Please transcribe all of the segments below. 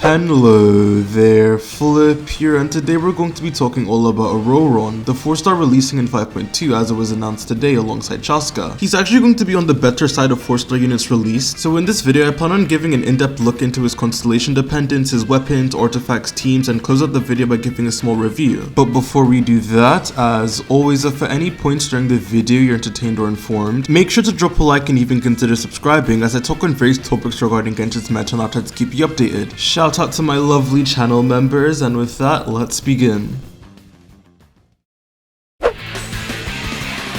Hello there, Flip here, and today we're going to be talking all about Ororon, the 4-star releasing in 5.2 as it was announced today alongside Chaska. He's actually going to be on the better side of 4-star units released, so in this video I plan on giving an in-depth look into his Constellation dependence, his weapons, artifacts, teams, and close out the video by giving a small review. But before we do that, as always, if at any points during the video you're entertained or informed, make sure to drop a like and even consider subscribing as I talk on various topics regarding Genshin's meta and I'll try to keep you updated. Shout out to my lovely channel members, and with that, let's begin.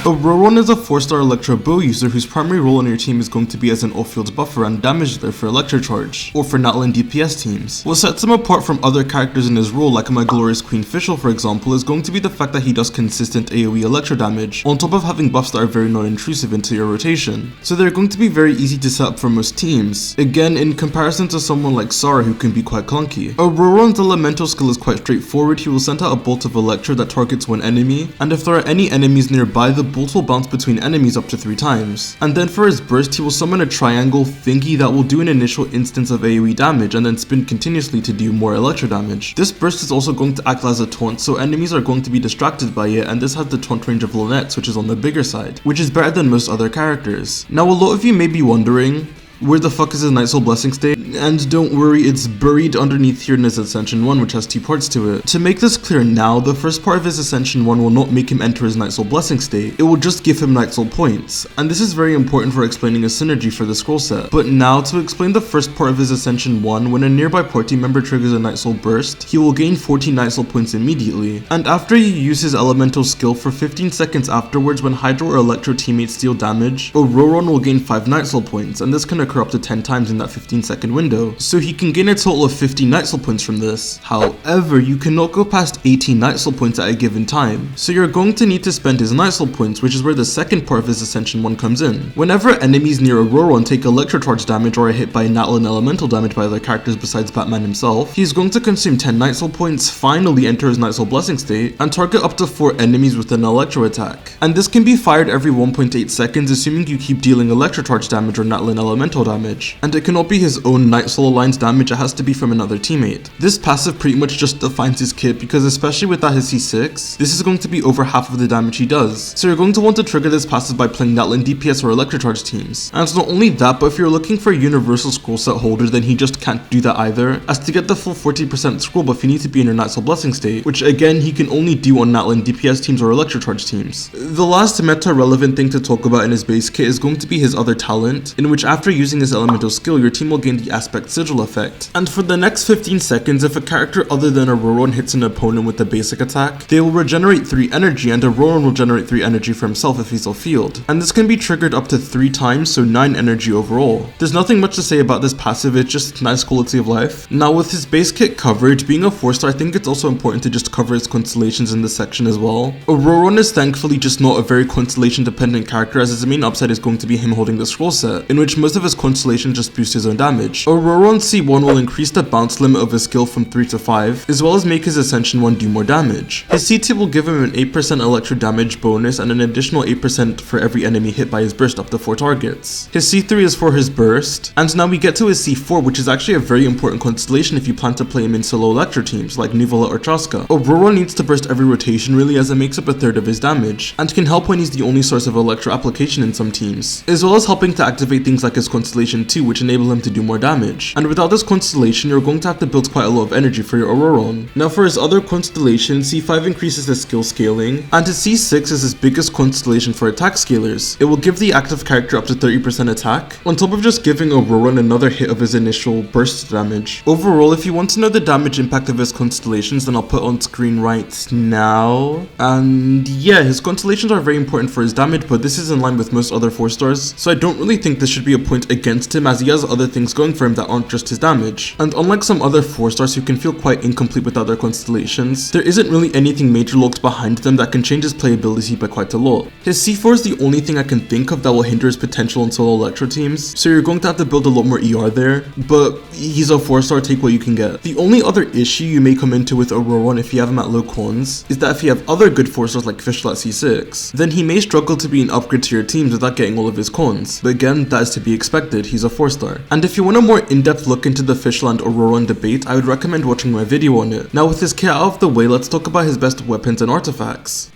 Ororon is a 4-star Electro Bow user whose primary role on your team is going to be as an off-field buffer and damage dealer for Electro Charge, or for Natlan DPS teams. What sets him apart from other characters in his role, like my glorious Queen Fischl for example, is going to be the fact that he does consistent AoE Electro damage, on top of having buffs that are very non-intrusive into your rotation. So they're going to be very easy to set up for most teams, again in comparison to someone like Sara who can be quite clunky. Ororon's elemental skill is quite straightforward. He will send out a bolt of Electro that targets one enemy, and if there are any enemies nearby, the bolt will bounce between enemies up to 3 times. And then for his burst, he will summon a triangle thingy that will do an initial instance of AoE damage and then spin continuously to do more electro damage. This burst is also going to act as a taunt, so enemies are going to be distracted by it, and this has the taunt range of Lynette's, which is on the bigger side, which is better than most other characters. Now a lot of you may be wondering, where the fuck is his Night Soul Blessing state? And don't worry, it's buried underneath here in his Ascension 1, which has 2 parts to it. To make this clear now, the first part of his Ascension 1 will not make him enter his Night Soul Blessing state, it will just give him Night Soul points, and this is very important for explaining a synergy for the scroll set. But now, to explain the first part of his Ascension 1, when a nearby party member triggers a Night Soul burst, he will gain 14 Night Soul points immediately, and after you use his elemental skill for 15 seconds afterwards when Hydro or Electro teammates deal damage, Ororon will gain 5 Night Soul points, and this can occur up to 10 times in that 15-second window, so he can gain a total of 50 Night Soul points from this. However, you cannot go past 18 Night Soul points at a given time, so you're going to need to spend his Night Soul points, which is where the second part of his Ascension 1 comes in. Whenever enemies near Ororon take Electro Charge damage or are hit by Natlan elemental damage by other characters besides Batman himself, he's going to consume 10 Night Soul points, finally enter his Night Soul Blessing state, and target up to 4 enemies with an Electro attack. And this can be fired every 1.8 seconds assuming you keep dealing Electro Charge damage or Natlan elemental damage. And it cannot be his own Night Soul Alliance damage, it has to be from another teammate. This passive pretty much just defines his kit because especially without his C6, this is going to be over half of the damage he does. So you're going to want to trigger this passive by playing Natlan DPS or Electro Charge teams. And it's not only that, but if you're looking for a universal scroll set holder, then he just can't do that either, as to get the full 40% scroll buff you need to be in your Night Soul Blessing state, which again he can only do on Natlan DPS teams or Electro Charge teams. The last meta relevant thing to talk about in his base kit is going to be his other talent, in which after using his elemental skill, your team will gain the Aspect Sigil effect. And for the next 15 seconds, if a character other than Ororon hits an opponent with a basic attack, they will regenerate 3 energy, and Ororon will generate 3 energy for himself if he's off-field. And this can be triggered up to 3 times, so 9 energy overall. There's nothing much to say about this passive, it's just nice quality of life. Now with his base kit coverage, being a 4-star, I think it's also important to just cover his constellations in this section as well. Ororon is thankfully just not a very constellation dependent character, as his main upside is going to be him holding the scroll set, in which most of his constellations just boost his own damage. Ororon's C1 will increase the bounce limit of his skill from 3 to 5, as well as make his Ascension 1 do more damage. His C2 will give him an 8% electro damage bonus and an additional 8% for every enemy hit by his burst up to 4 targets. His C3 is for his burst, and now we get to his C4, which is actually a very important constellation if you plan to play him in solo electro teams like Nuvola or Chaska. Ororon needs to burst every rotation really, as it makes up a third of his damage, and can help when he's the only source of electro application in some teams, as well as helping to activate things like his Constellation 2, which enable him to do more damage. And without this constellation, you're going to have to build quite a lot of energy for your Ororon. Now for his other constellation, C5 increases his skill scaling, and his C6 is his biggest constellation for attack scalers. It will give the active character up to 30% attack, on top of just giving Ororon another hit of his initial burst damage. Overall, if you want to know the damage impact of his constellations, then I'll put on screen right now. And yeah, his constellations are very important for his damage, but this is in line with most other 4-stars, so I don't really think this should be a point against him, as he has other things going for him that aren't just his damage. And unlike some other 4-stars who can feel quite incomplete without their constellations, there isn't really anything major locked behind them that can change his playability by quite a lot. His C4 is the only thing I can think of that will hinder his potential in solo electro teams, so you're going to have to build a lot more ER there, but he's a 4-star, take what you can get. The only other issue you may come into with Ororon if you have him at low cons is that if you have other good 4-stars like Fischl at C6, then he may struggle to be an upgrade to your teams without getting all of his cons, but again, that is to be expected. expected, he's a 4-star. And if you want a more in-depth look into the Fischl and Ororon debate, I would recommend watching my video on it. Now with his kit out of the way, let's talk about his best weapons and artifacts.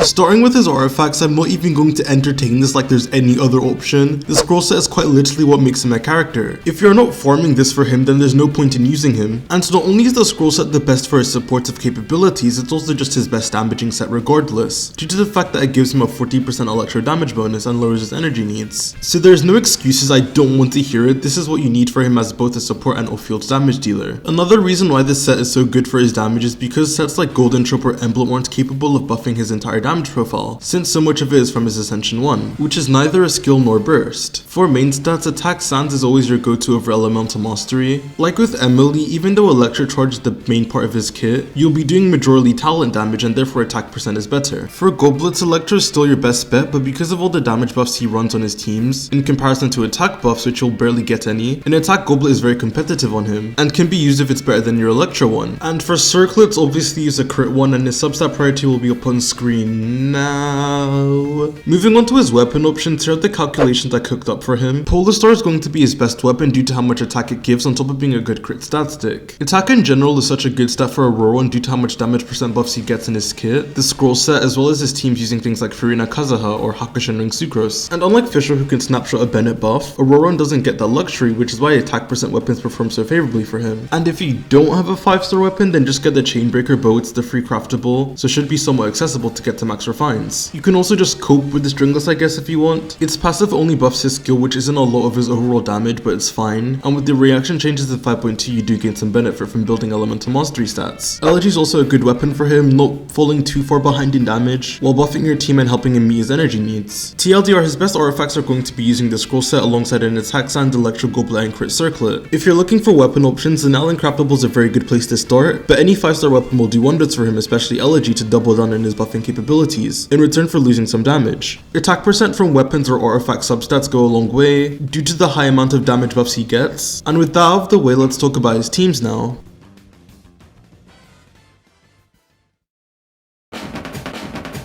Starting with his artifacts, I'm not even going to entertain this like there's any other option. The scroll set is quite literally what makes him a character. If you're not farming this for him, then there's no point in using him. And not only is the scroll set the best for his supportive capabilities, it's also just his best damaging set regardless, due to the fact that it gives him a 40% electro damage bonus and lowers his energy needs. So there's no excuses, I don't want to hear it. This is what you need for him as both a support and off-field damage dealer. Another reason why this set is so good for his damage is because sets like Golden Trope or Emblem aren't capable of buffing his entire damage profile, since so much of it is from his Ascension 1, which is neither a skill nor burst. For main stats, Attack Sands is always your go-to over Elemental Mastery. Like with Emily, even though Electric Charge is the main part of his kit, you'll be doing majorly talent damage and therefore attack percent is better. For Goblets, Electro is still your best bet, but because of all the damage buffs he runs on his teams, in comparison to attack buffs which you'll barely get any, an attack Goblet is very competitive on him, and can be used if it's better than your Electro one. And for Circlets, obviously use a crit one and his substat priority will be up on screen now. Moving on to his weapon options, here are the calculations I cooked up for him. Polar is going to be his best weapon due to how much attack it gives on top of being a good crit stat stick. Attack in general is such a good stat for Ororon due to how much damage percent buffs he gets in his kit, the scroll set, as well as his teams using things like Furina Kazuha or Hakushin Ring Sucrose. And unlike Fischl who can snapshot a Bennett buff, Ororon doesn't get that luxury, which is why attack percent weapons perform so favorably for him. And if you don't have a 5-star weapon, then just get the Chainbreaker bow, it's the free craftable, so should be somewhat accessible to get to max refines. You can also just cope with the Stringless I guess if you want. Its passive only buffs his skill, which isn't a lot of his overall damage, but it's fine. And with the reaction changes in 5.2, you do gain some benefit from building Elemental Mastery stats. Elegy is also a good weapon for him, not falling too far behind in damage, while buffing your team and helping him meet his energy needs. TLDR, his best artifacts are going to be using the scroll set alongside an attack sand, electro goblet, and crit circlet. If you're looking for weapon options, then Allen Craftable is a very good place to start, but any 5-star weapon will do wonders for him, especially Elegy, to double down on his buffing capabilities, in return for losing some damage. Attack percent from weapons or artifact substats go a long way, due to the high amount of damage buffs he gets. And with that out of the way, let's talk about his teams now.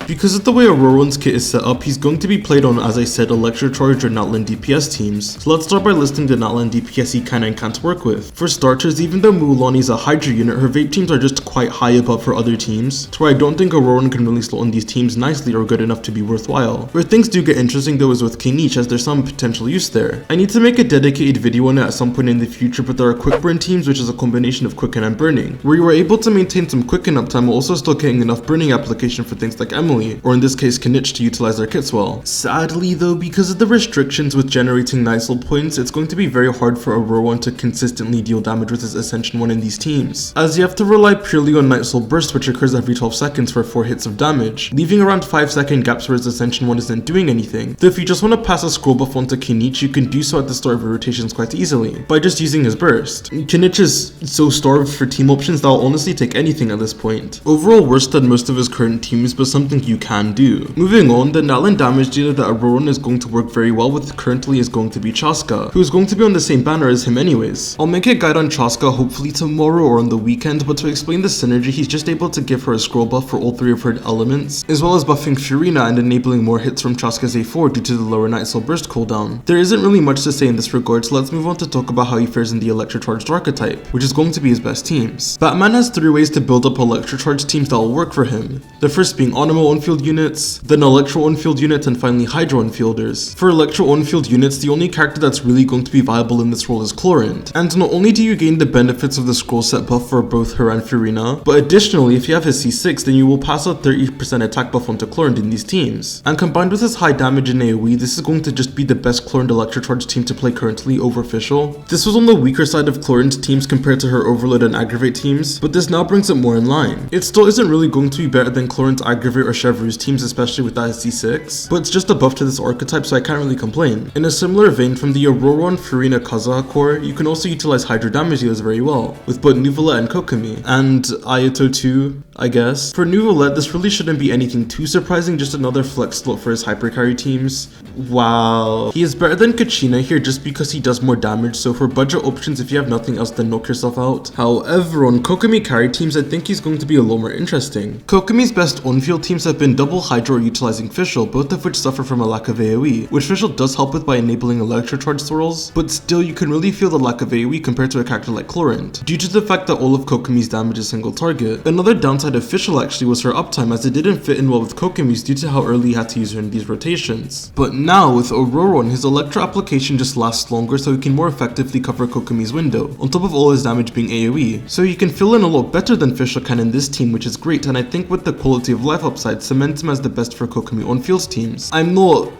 Because of the way Ororon's kit is set up, he's going to be played on, as I said, Electro Charge or Natlan DPS teams. So let's start by listing the Natlan DPS he can and can't work with. For starters, even though Mulan is a Hydra unit, her vape teams are just quite high above her other teams, to where I don't think Ororon can really slot on these teams nicely or good enough to be worthwhile. Where things do get interesting though is with King Niche, as there's some potential use there. I need to make a dedicated video on it at some point in the future, but there are quick burn teams, which is a combination of quicken and burning, where you are able to maintain some quicken uptime while also still getting enough burning application for things like Emily, or in this case Kinich, to utilize their kits well. Sadly though, because of the restrictions with generating Night Soul points, it's going to be very hard for Ororon to consistently deal damage with his Ascension 1 in these teams, as you have to rely purely on Night Soul Burst, which occurs every 12 seconds for 4 hits of damage, leaving around 5-second gaps where his Ascension 1 isn't doing anything. Though if you just want to pass a scroll buff onto Kinich, you can do so at the start of your rotations quite easily, by just using his burst. Kinich is so starved for team options that I'll honestly take anything at this point. Overall worse than most of his current teams, but something you can do. Moving on, the Natlan damage dealer that Ororon is going to work very well with currently is going to be Chaska, who is going to be on the same banner as him anyways. I'll make a guide on Chaska hopefully tomorrow or on the weekend, but to explain the synergy, he's just able to give her a scroll buff for all 3 of her elements, as well as buffing Furina and enabling more hits from Chaska's A4 due to the lower Night Soul Burst cooldown. There isn't really much to say in this regard, so let's move on to talk about how he fares in the Electro Charged archetype, which is going to be his best teams. Batman has 3 ways to build up Electro Charged teams that will work for him. The first being Onimo on-field units, then Electro on-field units, and finally Hydro on-fielders. For Electro on-field units, the only character that's really going to be viable in this role is Chlorant. And not only do you gain the benefits of the scroll set buff for both her and Furina, but additionally, if you have his C6, then you will pass a 30% attack buff onto Chlorant in these teams. And combined with his high damage in AoE, this is going to just be the best Chlorant Electro Charge team to play currently over Fischl. This was on the weaker side of Chlorant's teams compared to her Overload and Aggravate teams, but this now brings it more in line. It still isn't really going to be better than Chlorant's Aggravate or Chevreuse teams, especially with that C6, but it's just a buff to this archetype, so I can't really complain. In a similar vein, from the Ororon Furina Kazuha core, you can also utilize Hydro damage dealers very well, with both Nuvolette and Kokomi, and Ayato too, I guess. For Nuvolette, this really shouldn't be anything too surprising, just another flex slot for his hypercarry teams. Wow. He is better than Kachina here just because he does more damage, so for budget options, if you have nothing else, then knock yourself out. However, on Kokomi carry teams, I think he's going to be a lot more interesting. Kokomi's best on-field teams have have been double Hydra or utilizing Fischl, both of which suffer from a lack of AoE, which Fischl does help with by enabling Electrocharge swirls, but still you can really feel the lack of AoE compared to a character like Chlorant, due to the fact that all of Kokomi's damage is single target. Another downside of Fischl actually was her uptime, as it didn't fit in well with Kokomi's due to how early he had to use her in these rotations. But now with Ororon, his Electro application just lasts longer, so he can more effectively cover Kokomi's window, on top of all his damage being AoE. So he can fill in a lot better than Fischl can in this team, which is great, and I think with the quality of life upside, cements him as the best for Kokomi on fields teams. I'm not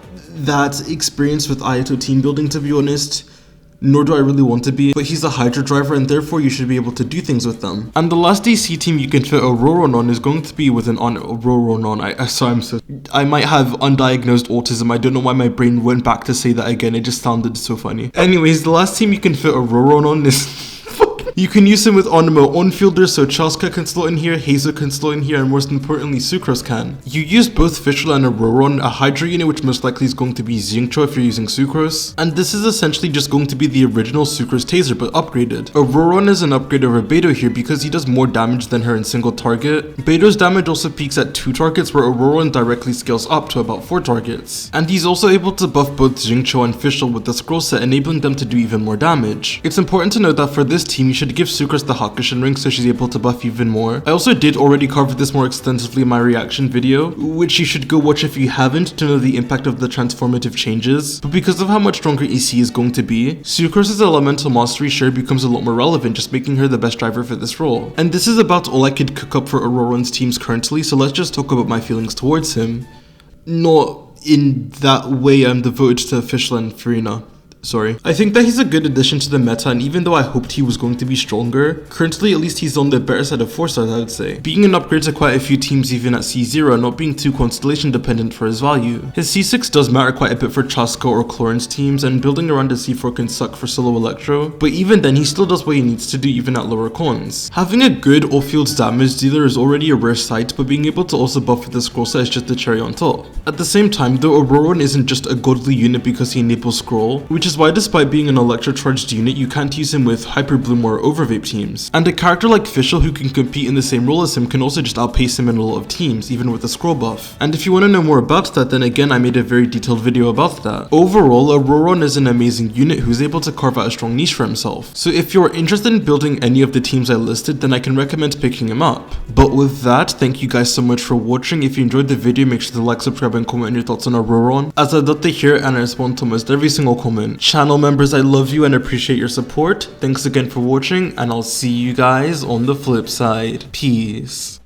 that experienced with Ayato team building, to be honest, nor do I really want to be, but he's a Hydra driver and therefore you should be able to do things with them. And the last DC team you can fit Ororon on is going to be with an Ororon on. I might have undiagnosed autism. I don't know why my brain went back to say that again. It just sounded so funny. Anyways, the last team you can fit Ororon on is you can use him with Onimo on-fielders, so Chaska can slot in here, Hazel can slot in here, and most importantly, Sucrose can. You use both Fischl and Ororon, a Hydra unit which most likely is going to be Xingqiu if you're using Sucrose, and this is essentially just going to be the original Sucrose Taser but upgraded. Ororon is an upgrade over Beidou here because he does more damage than her in single target. Beidou's damage also peaks at 2 targets, where Ororon directly scales up to about 4 targets. And he's also able to buff both Xingqiu and Fischl with the scroll set, enabling them to do even more damage. It's important to note that for this team you should give Sucrose the Hakushin ring so she's able to buff even more. I also did already cover this more extensively in my reaction video, which you should go watch if you haven't to know the impact of the transformative changes, but because of how much stronger EC is going to be, Sucrose's elemental mastery share becomes a lot more relevant, just making her the best driver for this role. And this is about all I could cook up for Ororon's teams currently, so let's just talk about my feelings towards him. Not in that way I'm devoted to Fischl and Farina. Sorry. I think that he's a good addition to the meta, and even though I hoped he was going to be stronger, currently at least he's on the better side of 4 stars, I would say. Being an upgrade to quite a few teams even at C0 and not being too Constellation dependent for his value. His C6 does matter quite a bit for Chaska or Chlorant's teams, and building around a C4 can suck for solo Electro, but even then he still does what he needs to do even at lower cons. Having a good all-fields damage dealer is already a rare sight, but being able to also buff with the scroll set is just the cherry on top. At the same time though, Ororon isn't just a godly unit because he enables scroll, which is why despite being an electro-charged unit, you can't use him with Hyper Bloom or Overvape teams. And a character like Fischl who can compete in the same role as him can also just outpace him in a lot of teams, even with a scroll buff. And if you want to know more about that, then again I made a very detailed video about that. Overall, Ororon is an amazing unit who's able to carve out a strong niche for himself. So if you're interested in building any of the teams I listed, then I can recommend picking him up. But with that, thank you guys so much for watching. If you enjoyed the video, make sure to like, subscribe, and comment your thoughts on Ororon, as I'd love to hear it and I respond to almost every single comment. Channel members, I love you and appreciate your support. Thanks again for watching, and I'll see you guys on the flip side. Peace.